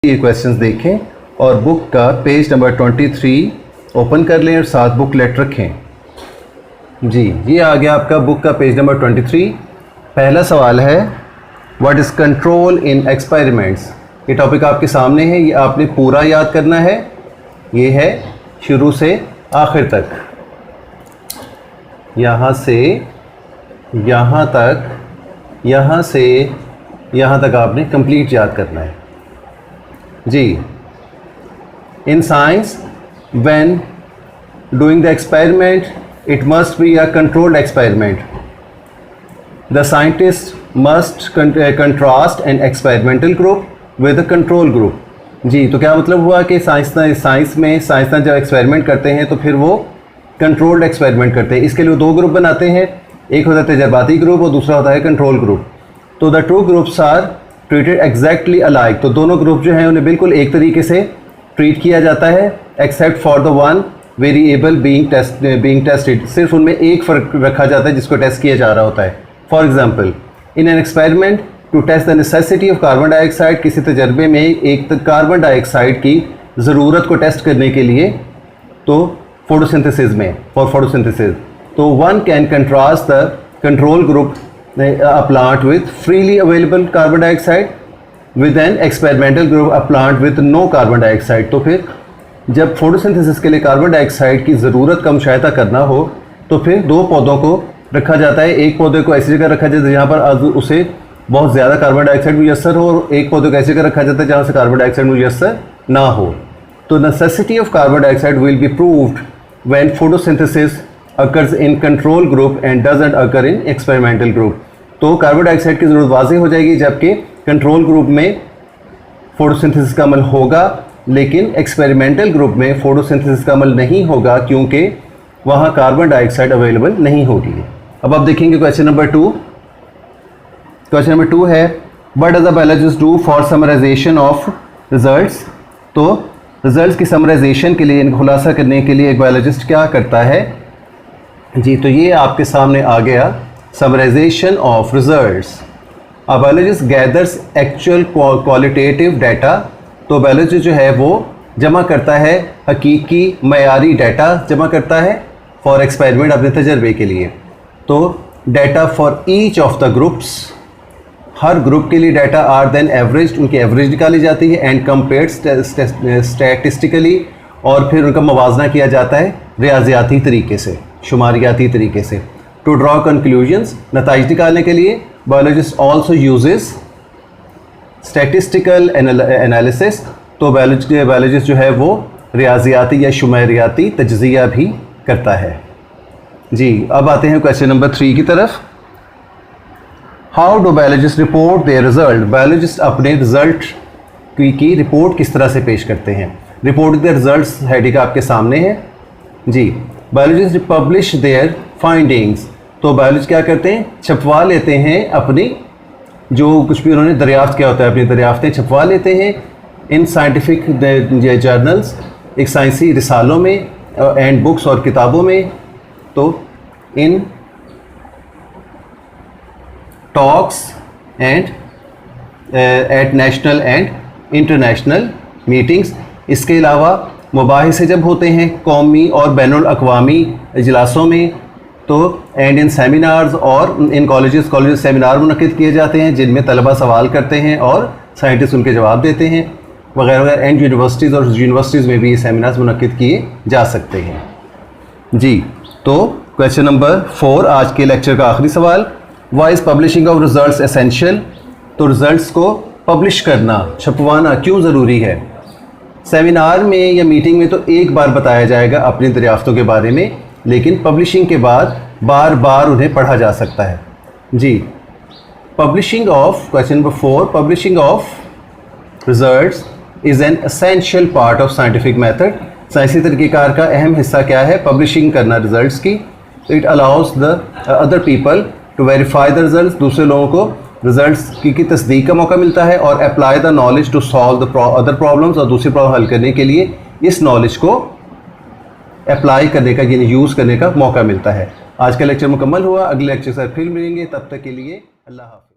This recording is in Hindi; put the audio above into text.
ये क्वेश्चंस देखें और बुक का पेज नंबर 23 ओपन कर लें और साथ बुकलेट रखें। जी, ये आ गया आपका बुक का पेज नंबर 23। पहला सवाल है what is control in experiments. ये टॉपिक आपके सामने है, ये आपने पूरा याद करना है। ये है शुरू से आखिर तक, यहाँ से यहाँ तक, यहाँ से यहाँ तक आपने कंप्लीट याद करना है। जी, in science when doing the experiment it must be a controlled experiment. The scientist must contrast an experimental group with a control group. जी, तो क्या मतलब हुआ कि साइंसदान जब एक्सपेरिमेंट करते हैं तो फिर वो कंट्रोल्ड एक्सपेरिमेंट करते हैं। इसके लिए दो ग्रुप बनाते हैं, एक होता है तजर्बाती ग्रुप और दूसरा होता है कंट्रोल ग्रुप। तो the two groups are treated exactly alike. तो दोनों ग्रुप जो हैं उन्हें बिल्कुल एक तरीके से ट्रीट किया जाता है, except for the one variable being tested. सिर्फ उनमें एक फ़र्क रखा जाता है जिसको टेस्ट किया जा रहा होता है। For example, in an experiment to test the necessity of carbon dioxide, किसी तजर्बे में एक कार्बन डाइऑक्साइड की ज़रूरत को टेस्ट करने के लिए, तो फोटोसिंथेसिस में, फॉर फोटोसिंथेसिस, तो one can contrast the control group a plant with freely available carbon dioxide with an experimental group a plant with no carbon dioxide। तो फिर जब फोटोसिंथेसिस के लिए कार्बन डाइऑक्साइड की ज़रूरत का मुशाहिदा करना हो तो फिर दो पौधों को रखा जाता है। एक पौधे को ऐसी जगह रखा जाता है जहाँ पर उसे बहुत ज़्यादा कार्बन डाइऑक्साइड मुयस्सर हो, और एक पौधे को ऐसी जगह रखा जाता है जहाँ से कार्बन डाइऑक्साइड मुयस्सर ना हो। तो necessity of carbon dioxide will be proved when photosynthesis occurs in control group and doesn't occur in experimental group। तो कार्बन डाइऑक्साइड की ज़रूरत वाज़ेह हो जाएगी जबकि कंट्रोल ग्रुप में फोटोसिंथेसिस का अमल होगा, लेकिन एक्सपेरिमेंटल ग्रुप में फोटोसिंथेसिस का अमल नहीं होगा क्योंकि वहाँ कार्बन डाइऑक्साइड अवेलेबल नहीं होगी। अब आप देखेंगे क्वेश्चन नंबर 2। क्वेश्चन नंबर 2 है what does the biologist do for summarization of results. तो रिजल्ट्स की समराइजेशन के लिए, खुलासा करने के लिए एक बायोलॉजिस्ट क्या करता है। जी, तो ये आपके सामने आ गया summarization of results. A biologist gathers actual qualitative data. तो बायोलॉजिस्ट जो है वो जमा करता है हकीकी मयारी डाटा जमा करता है फॉर एक्सपेरिमेंट, अपने तजर्बे के लिए। तो data for each of the groups, her group के लिए डाटा आर देन एवरेज, उनकी एवरेज निकाली जाती है एंड कंपेयर्ड स्टैटिस्टिकली, और फिर उनका मुवाजना किया जाता है रियाजियाती तरीके से, शुमारियाती तरीके से। टू ड्रॉ कंक्लूजन्स, नताइज निकालने के लिए biologist also uses statistical analysis. तो बायोलॉजिस्ट जो है वो रियाजियाती या शुमारियाती तज्जिया भी करता है। जी, अब आते हैं क्वेश्चन नंबर 3 की तरफ। How do biologist report there result. Biologist अपने रिजल्ट की रिपोर्ट किस तरह से पेश करते हैं। रिपोर्ट द रिजल्ट्स हेडिंग आपके सामने है। जी, बायोलॉजिस्ट पब्लिश देयर फाइंडिंग्स। तो बायोलॉजिस्ट क्या करते हैं, छपवा लेते हैं अपनी जो कुछ भी उन्होंने दरियाफ्त किया होता है, अपनी दरियाफ्तें छपवा लेते हैं इन साइंटिफिक जर्नल्स, एक साइंसी रिसालों में एंड बुक्स और किताबों में। तो in talks and at national and international meetings. इसके अलावा मुबाहिसे जब होते हैं कौमी और बैनुल अक़वामी इजलासों में, तो एंड इन सेमिनार्स, और इन कॉलेजेस सेमिनार मुनक़िद किए जाते हैं जिनमें तलबा सवाल करते हैं और साइंटिस्ट उनके जवाब देते हैं वगैरह वगैरह। एंड यूनिवर्सिटीज़ में भी ये सेमिनार्स मुनक़िद किए जा सकते हैं। जी, तो क्वेश्चन नंबर 4 आज के लेक्चर का आखिरी सवाल, why is publishing of results essential. तो रिजल्ट्स को पब्लिश करना, छपवाना क्यों ज़रूरी है। सेमिनार में या मीटिंग में तो एक बार बताया जाएगा अपनी दरियाफ्तों के बारे में, लेकिन पब्लिशिंग के बाद बार बार उन्हें पढ़ा जा सकता है। जी, publishing of, question number 4, publishing of results is an essential part of scientific method. साइंसी तरीक़ेकार का अहम हिस्सा क्या है, पब्लिशिंग करना रिजल्ट्स की। तो it allows the other people to verify the results, दूसरे लोगों को रिजल्ट्स की तस्दीक का मौका मिलता है, और apply the knowledge to solve the other problems, और दूसरी प्रॉब्लम हल करने के लिए इस नॉलेज को अप्लाई करने का, यानी यूज़ करने का मौका मिलता है। आज का लेक्चर मुकम्मल हुआ, अगले लेक्चर से फिर मिलेंगे, तब तक के लिए अल्लाह हाफ़िज़।